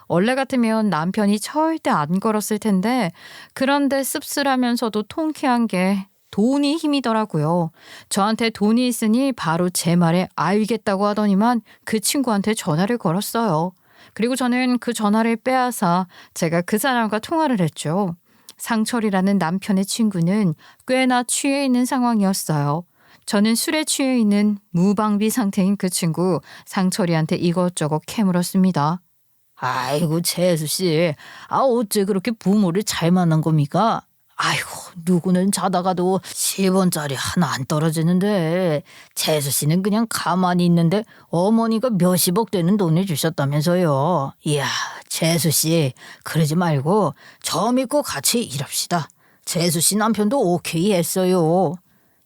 원래 같으면 남편이 절대 안 걸었을 텐데 그런데 씁쓸하면서도 통쾌한 게 돈이 힘이더라고요. 저한테 돈이 있으니 바로 제 말에 알겠다고 하더니만 그 친구한테 전화를 걸었어요. 그리고 저는 그 전화를 빼앗아 제가 그 사람과 통화를 했죠. 상철이라는 남편의 친구는 꽤나 취해 있는 상황이었어요. 저는 술에 취해 있는 무방비 상태인 그 친구 상철이한테 이것저것 캐물었습니다. 아이고 재수 씨, 어째 그렇게 부모를 잘 만난 겁니까? 아이고 누구는 자다가도 10원짜리 하나 안 떨어지는데 재수 씨는 그냥 가만히 있는데 어머니가 몇십억 되는 돈을 주셨다면서요. 이야 재수 씨 그러지 말고 저 믿고 같이 일합시다. 재수 씨 남편도 오케이 했어요.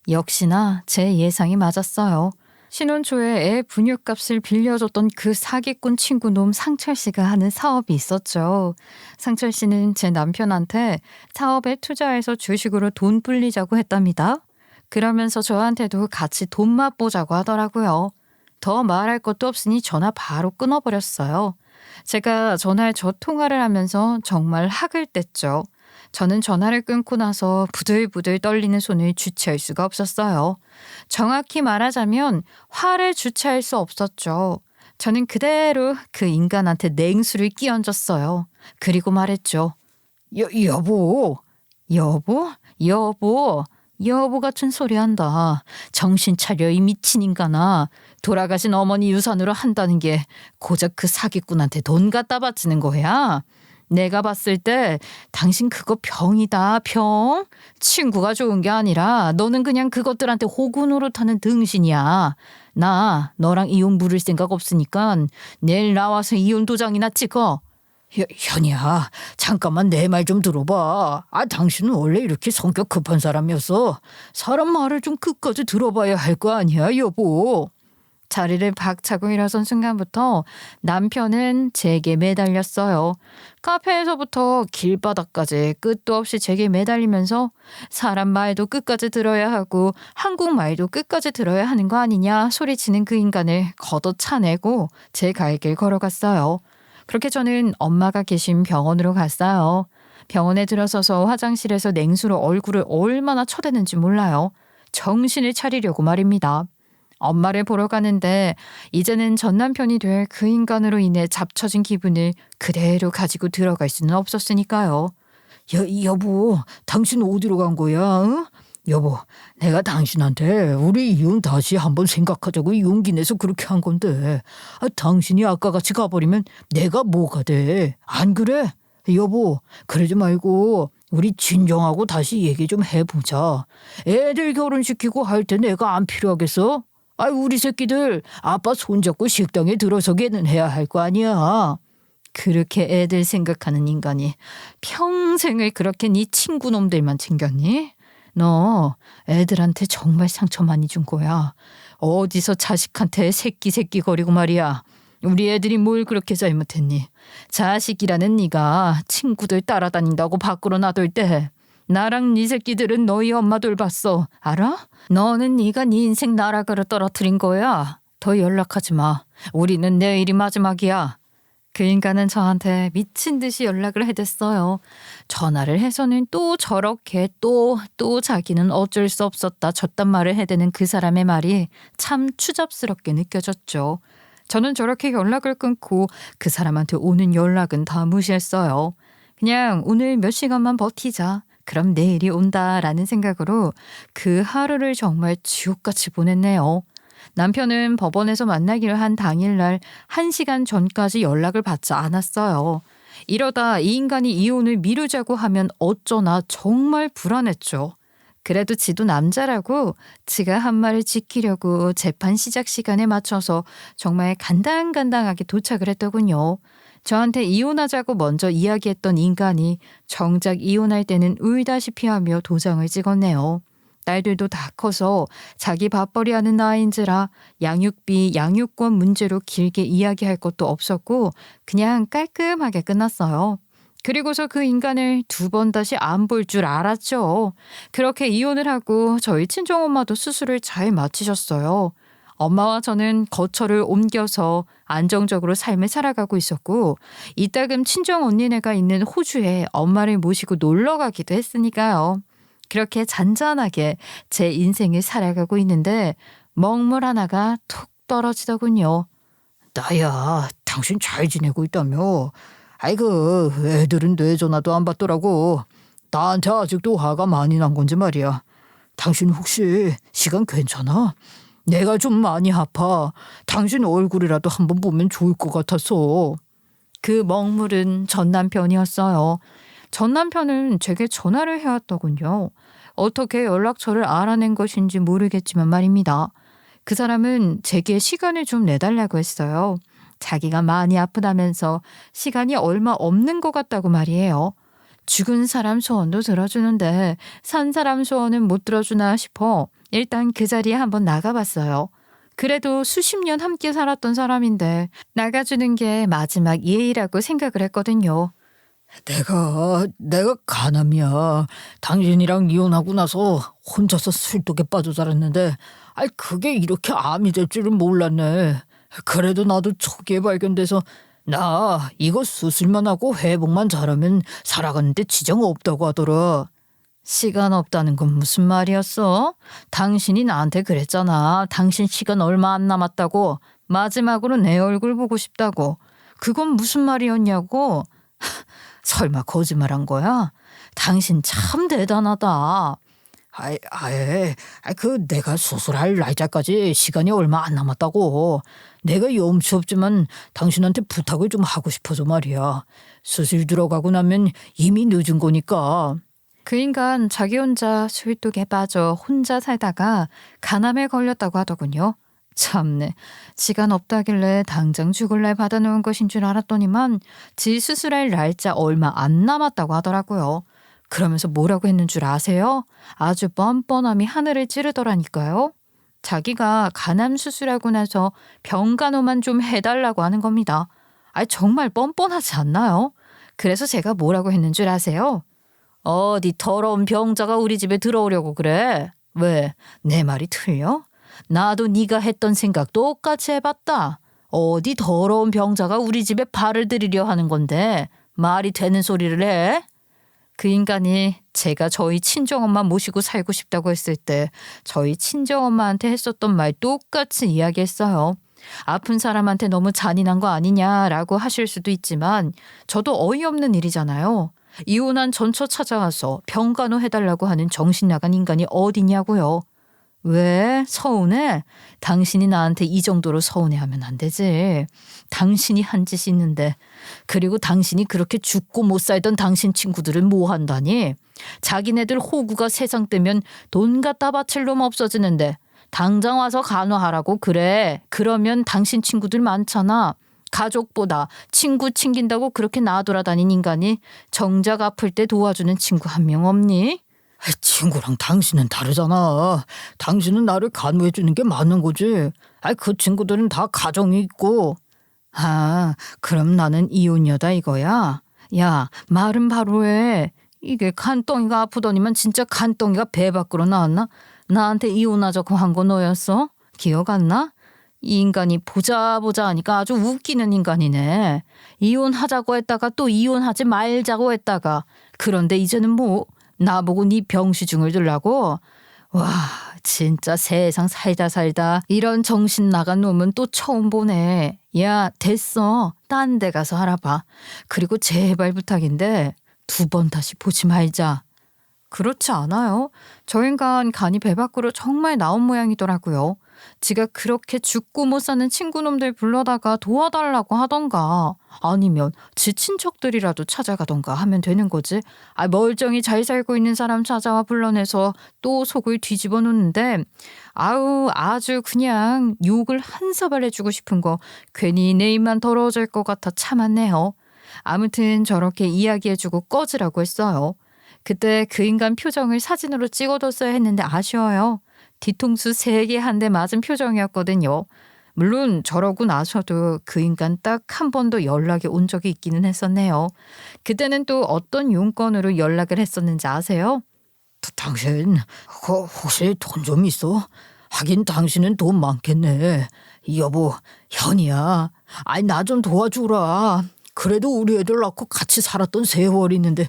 역시나 제 예상이 맞았어요. 신혼 초에 애 분유값을 빌려줬던 그 사기꾼 친구 놈 상철 씨가 하는 사업이 있었죠. 상철 씨는 제 남편한테 사업에 투자해서 주식으로 돈 불리자고 했답니다. 그러면서 저한테도 같이 돈 맛보자고 하더라고요. 더 말할 것도 없으니 전화 바로 끊어버렸어요. 제가 전화에 저 통화를 하면서 정말 학을 뗐죠. 저는 전화를 끊고 나서 부들부들 떨리는 손을 주체할 수가 없었어요. 정확히 말하자면 화를 주체할 수 없었죠. 저는 그대로 그 인간한테 냉수를 끼얹었어요. 그리고 말했죠. 여보. 여보? 여보. 여보 같은 소리 한다. 정신 차려 이 미친 인간아. 돌아가신 어머니 유산으로 한다는 게 고작 그 사기꾼한테 돈 갖다 바치는 거야. 내가 봤을 때 당신 그거 병이다 병. 친구가 좋은 게 아니라 너는 그냥 그것들한테 호구 노릇하는 등신이야. 나 너랑 이혼 물을 생각 없으니까 내일 나와서 이혼 도장이나 찍어. 현이야 잠깐만 내 말 좀 들어봐. 당신은 원래 이렇게 성격 급한 사람이었어. 사람 말을 좀 끝까지 들어봐야 할 거 아니야 여보. 자리를 박차고 일어선 순간부터 남편은 제게 매달렸어요. 카페에서부터 길바닥까지 끝도 없이 제게 매달리면서 사람 말도 끝까지 들어야 하고 한국말도 끝까지 들어야 하는 거 아니냐 소리치는 그 인간을 걷어차내고 제 갈 길 걸어갔어요. 그렇게 저는 엄마가 계신 병원으로 갔어요. 병원에 들어서서 화장실에서 냉수로 얼굴을 얼마나 쳐대는지 몰라요. 정신을 차리려고 말입니다. 엄마를 보러 가는데 이제는 전 남편이 될 그 인간으로 인해 잡쳐진 기분을 그대로 가지고 들어갈 수는 없었으니까요. 여보, 당신 어디로 간 거야? 응? 여보, 내가 당신한테 우리 이혼 다시 한번 생각하자고 용기 내서 그렇게 한 건데 당신이 아까같이 가버리면 내가 뭐가 돼? 안 그래? 여보, 그러지 말고 우리 진정하고 다시 얘기 좀 해보자. 애들 결혼시키고 할 때 내가 안 필요하겠어? 우리 새끼들 아빠 손잡고 식당에 들어서게는 해야 할 거 아니야. 그렇게 애들 생각하는 인간이 평생을 그렇게 네 친구 놈들만 챙겼니? 너 애들한테 정말 상처 많이 준 거야. 어디서 자식한테 새끼 거리고 말이야. 우리 애들이 뭘 그렇게 잘못했니? 자식이라는 네가 친구들 따라다닌다고 밖으로 놔둘 때 나랑 네 새끼들은 너희 엄마 돌봤어. 알아? 너는 네가 네 인생 나락으로 떨어뜨린 거야. 더 연락하지 마. 우리는 내일이 마지막이야. 그 인간은 저한테 미친 듯이 연락을 해댔어요. 전화를 해서는 또 저렇게 또 자기는 어쩔 수 없었다 저딴 말을 해대는 그 사람의 말이 참 추잡스럽게 느껴졌죠. 저는 저렇게 연락을 끊고 그 사람한테 오는 연락은 다 무시했어요. 그냥 오늘 몇 시간만 버티자. 그럼 내일이 온다라는 생각으로 그 하루를 정말 지옥같이 보냈네요. 남편은 법원에서 만나기로 한 당일날 1시간 전까지 연락을 받지 않았어요. 이러다 이 인간이 이혼을 미루자고 하면 어쩌나 정말 불안했죠. 그래도 지도 남자라고 지가 한 말을 지키려고 재판 시작 시간에 맞춰서 정말 간당간당하게 도착을 했더군요. 저한테 이혼하자고 먼저 이야기했던 인간이 정작 이혼할 때는 울다시피 하며 도장을 찍었네요. 딸들도 다 커서 자기 밥벌이하는 나이인지라 양육비, 양육권 문제로 길게 이야기할 것도 없었고 그냥 깔끔하게 끝났어요. 그리고서 그 인간을 2번 다시 안 볼 줄 알았죠. 그렇게 이혼을 하고 저희 친정엄마도 수술을 잘 마치셨어요. 엄마와 저는 거처를 옮겨서 안정적으로 삶을 살아가고 있었고 이따금 친정 언니네가 있는 호주에 엄마를 모시고 놀러 가기도 했으니까요. 그렇게 잔잔하게 제 인생을 살아가고 있는데 먹물 하나가 툭 떨어지더군요. 나야, 당신 잘 지내고 있다며? 애들은 내 전화도 안 받더라고. 나한테 아직도 화가 많이 난 건지 말이야. 당신 혹시 시간 괜찮아? 내가 좀 많이 아파. 당신 얼굴이라도 한번 보면 좋을 것 같아서. 그 먹물은 전 남편이었어요. 전 남편은 제게 전화를 해왔더군요. 어떻게 연락처를 알아낸 것인지 모르겠지만 말입니다. 그 사람은 제게 시간을 좀 내달라고 했어요. 자기가 많이 아프다면서 시간이 얼마 없는 것 같다고 말이에요. 죽은 사람 소원도 들어주는데 산 사람 소원은 못 들어주나 싶어 일단 그 자리에 한번 나가봤어요. 그래도 수십 년 함께 살았던 사람인데 나가주는 게 마지막 예의라고 생각을 했거든요. 내가 가남이야. 당신이랑 이혼하고 나서 혼자서 술독에 빠져 자랐는데 그게 이렇게 암이 될 줄은 몰랐네. 그래도 나도 초기에 발견돼서 나 이거 수술만 하고 회복만 잘하면 살아가는데 지장 없다고 하더라. 시간 없다는 건 무슨 말이었어? 당신이 나한테 그랬잖아. 당신 시간 얼마 안 남았다고. 마지막으로 내 얼굴 보고 싶다고. 그건 무슨 말이었냐고. 설마 거짓말한 거야? 당신 참 대단하다. 내가 수술할 날짜까지 시간이 얼마 안 남았다고. 내가 염치 없지만 당신한테 부탁을 좀 하고 싶어서 말이야. 수술 들어가고 나면 이미 늦은 거니까. 그 인간 자기 혼자 술독에 빠져 혼자 살다가 간암에 걸렸다고 하더군요. 참네. 시간 없다길래 당장 죽을 날 받아놓은 것인 줄 알았더니만 지 수술할 날짜 얼마 안 남았다고 하더라고요. 그러면서 뭐라고 했는 줄 아세요? 아주 뻔뻔함이 하늘을 찌르더라니까요. 자기가 간암 수술하고 나서 병간호만 좀 해달라고 하는 겁니다. 정말 뻔뻔하지 않나요? 그래서 제가 뭐라고 했는 줄 아세요? 어디 더러운 병자가 우리 집에 들어오려고 그래? 왜? 내 말이 틀려? 나도 네가 했던 생각 똑같이 해봤다. 어디 더러운 병자가 우리 집에 발을 들이려 하는 건데 말이 되는 소리를 해? 그 인간이 제가 저희 친정엄마 모시고 살고 싶다고 했을 때 저희 친정엄마한테 했었던 말 똑같이 이야기했어요. 아픈 사람한테 너무 잔인한 거 아니냐라고 하실 수도 있지만 저도 어이없는 일이잖아요. 이혼한 전처 찾아와서 병간호 해달라고 하는 정신 나간 인간이 어디냐고요. 왜? 서운해? 당신이 나한테 이 정도로 서운해하면 안 되지. 당신이 한 짓이 있는데. 그리고 당신이 그렇게 죽고 못 살던 당신 친구들은 뭐 한다니? 자기네들 호구가 세상 뜨면 돈 갖다 바칠 놈 없어지는데 당장 와서 간호하라고 그래. 그러면 당신 친구들 많잖아. 가족보다 친구 챙긴다고 그렇게 나돌아다닌 인간이 정작 아플 때 도와주는 친구 한 명 없니? 친구랑 당신은 다르잖아. 당신은 나를 간호해주는 게 맞는 거지. 그 친구들은 다 가정이 있고. 아, 그럼 나는 이혼녀다 이거야? 야, 말은 바로 해. 이게 간덩이가 아프더니만 진짜 간덩이가 배 밖으로 나왔나? 나한테 이혼하자고 한 거 너였어? 기억 안 나? 이 인간이 보자 하니까 아주 웃기는 인간이네. 이혼하자고 했다가 또 이혼하지 말자고 했다가 그런데 이제는 뭐 나보고 네 병시중을 들라고? 와, 진짜 세상 살다 이런 정신 나간 놈은 또 처음 보네. 야, 됐어. 딴 데 가서 알아봐. 그리고 제발 부탁인데 2번 다시 보지 말자. 그렇지 않아요. 저 인간 간이 배 밖으로 정말 나온 모양이더라고요. 지가 그렇게 죽고 못 사는 친구놈들 불러다가 도와달라고 하던가 아니면 지 친척들이라도 찾아가던가 하면 되는 거지. 멀쩡히 잘 살고 있는 사람 찾아와 불러내서 또 속을 뒤집어 놓는데 아주 그냥 욕을 한 사발 해주고 싶은 거 괜히 내 입만 더러워질 것 같아 참았네요. 아무튼 저렇게 이야기해주고 꺼지라고 했어요. 그때 그 인간 표정을 사진으로 찍어뒀어야 했는데 아쉬워요. 뒤통수 3개 한 대 맞은 표정이었거든요. 물론 저러고 나서도 그 인간 딱 한 번도 연락이 온 적이 있기는 했었네요. 그때는 또 어떤 용건으로 연락을 했었는지 아세요? 당신 혹시 돈 좀 있어? 하긴 당신은 돈 많겠네. 여보, 현이야. 나 좀 도와주라. 그래도 우리 애들 낳고 같이 살았던 세월이 있는데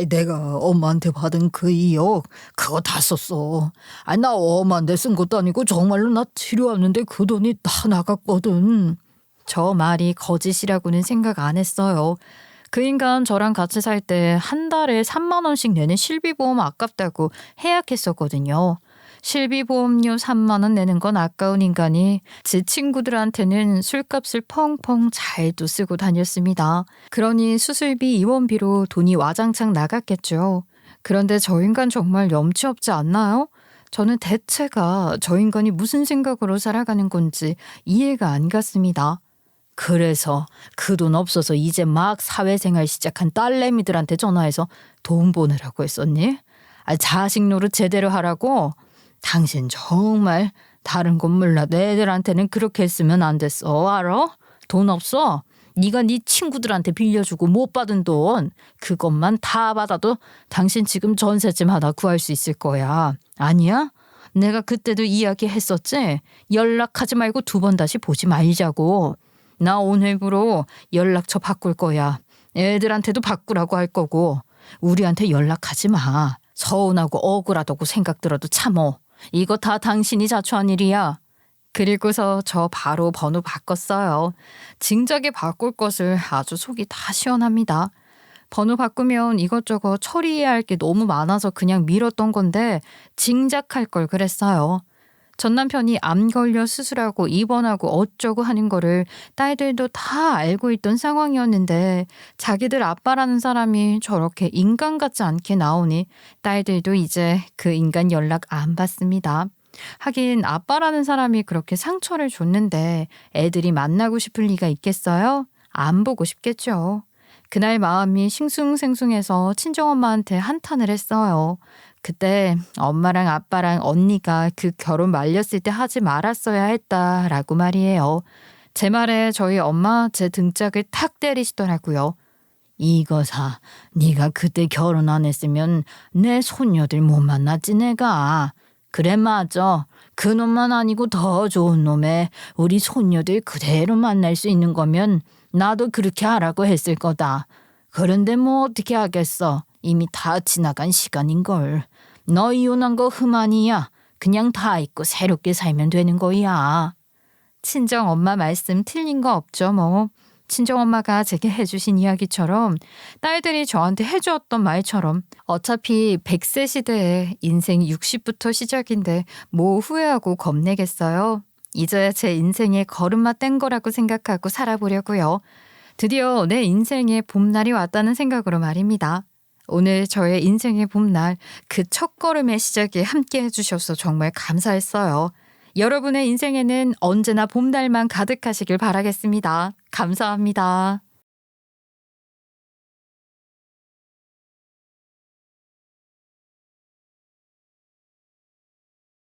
내가 엄마한테 받은 그 2억 그거 다 썼어. 나 엄마한테 쓴 것도 아니고 정말로 나 치료하는데 그 돈이 다 나갔거든. 저 말이 거짓이라고는 생각 안 했어요. 그 인간 저랑 같이 살 때 한 달에 3만 원씩 내는 실비보험 아깝다고 해약했었거든요. 실비보험료 3만 원 내는 건 아까운 인간이 제 친구들한테는 술값을 펑펑 잘도 쓰고 다녔습니다. 그러니 수술비, 입원비로 돈이 와장창 나갔겠죠. 그런데 저 인간 정말 염치 없지 않나요? 저는 대체가 저 인간이 무슨 생각으로 살아가는 건지 이해가 안 갔습니다. 그래서 그 돈 없어서 이제 막 사회생활 시작한 딸내미들한테 전화해서 돈 보내라고 했었니? 자식 노릇 제대로 하라고? 당신 정말 다른 건 몰라. 내 애들한테는 그렇게 했으면 안 됐어. 알아? 돈 없어? 네가 네 친구들한테 빌려주고 못 받은 돈 그것만 다 받아도 당신 지금 전셋집 하나 구할 수 있을 거야. 아니야? 내가 그때도 이야기했었지? 연락하지 말고 2번 다시 보지 말자고. 나 오늘부로 연락처 바꿀 거야. 애들한테도 바꾸라고 할 거고 우리한테 연락하지 마. 서운하고 억울하다고 생각 들어도 참어. 이거 다 당신이 자초한 일이야. 그리고서 저 바로 번호 바꿨어요. 진작에 바꿀 것을 아주 속이 다 시원합니다. 번호 바꾸면 이것저것 처리해야 할 게 너무 많아서 그냥 미뤘던 건데 징작할 걸 그랬어요. 전 남편이 암 걸려 수술하고 입원하고 어쩌고 하는 거를 딸들도 다 알고 있던 상황이었는데 자기들 아빠라는 사람이 저렇게 인간 같지 않게 나오니 딸들도 이제 그 인간 연락 안 받습니다. 하긴 아빠라는 사람이 그렇게 상처를 줬는데 애들이 만나고 싶을 리가 있겠어요? 안 보고 싶겠죠. 그날 마음이 싱숭생숭해서 친정엄마한테 한탄을 했어요. 그때 엄마랑 아빠랑 언니가 그 결혼 말렸을 때 하지 말았어야 했다라고 말이에요. 제 말에 저희 엄마 제 등짝을 탁 때리시더라고요. 이거사, 네가 그때 결혼 안 했으면 내 손녀들 못 만났지 내가. 그래 맞아. 그 놈만 아니고 더 좋은 놈에 우리 손녀들 그대로 만날 수 있는 거면 나도 그렇게 하라고 했을 거다. 그런데 뭐 어떻게 하겠어. 이미 다 지나간 시간인걸. 너 이혼한 거 흠아니야. 그냥 다 잊고 새롭게 살면 되는 거야. 친정 엄마 말씀 틀린 거 없죠, 뭐. 친정 엄마가 제게 해주신 이야기처럼 딸들이 저한테 해주었던 말처럼 어차피 100세 시대에 인생 60부터 시작인데 뭐 후회하고 겁내겠어요. 이제야 제 인생의 걸음마 뗀 거라고 생각하고 살아보려고요. 드디어 내 인생의 봄날이 왔다는 생각으로 말입니다. 오늘 저의 인생의 봄날 그 첫걸음의 시작에 함께 해주셔서 정말 감사했어요. 여러분의 인생에는 언제나 봄날만 가득하시길 바라겠습니다. 감사합니다.